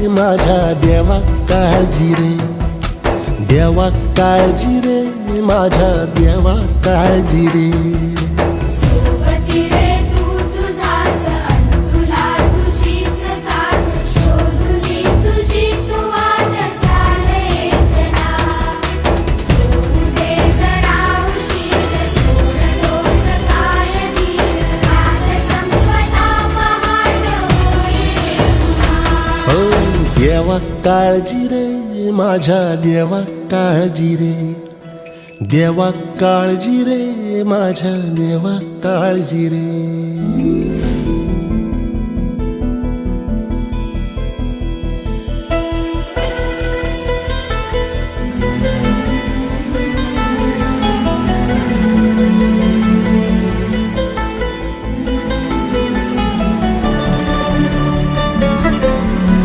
माझ्या देवा काळजी रे, देवा काळजी रे, माझ्या देवा काळजी रे. सोबती रे तू तुझाच अंतुला तुझीच साथ, शोधुनी तुझी तू वाट चाले एकला. सोडू दे जरा उशीर, सोडतोस काय धीर, रात संपता पहाट होई रे पुन्हा. हो देवा काळजी रे, माझ्या देवा काळजी रे, देवा काळजी रे, माझ्या देवा काळजी रे.